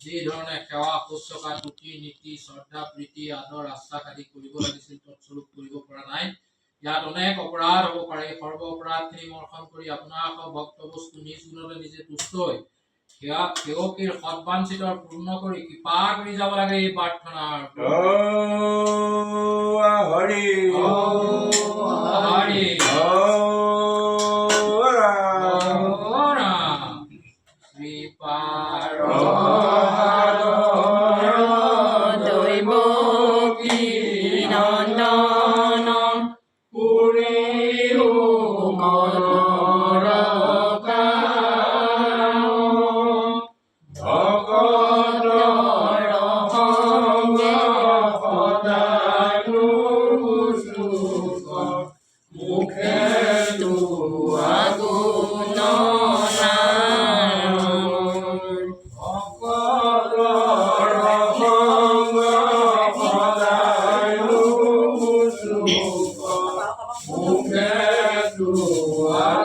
যি ধৰণে সেৱা শুশ্ৰূষা তুতি নীতি শ্ৰদ্ধা প্ৰীতি আদৰ আশ্বাস আদি কৰিব লাগিছিল তৎস্বৰূপ কৰিব পৰা নাই। ইয়াত অনেক অপৰাধ হ'ব পাৰে। সৰ্ব অপৰাধখিনি মৰ্শন কৰি আপোনাৰ ভক্ত বস্তু নিজ গুণতে নিজে তুষ্ট হৈ সেৱকীৰ সৎবাঞ্ছিত পূৰ্ণ কৰি কৃপা কৰি যাব লাগে এই প্ৰাৰ্থনাৰ হৰি হৰি Wow.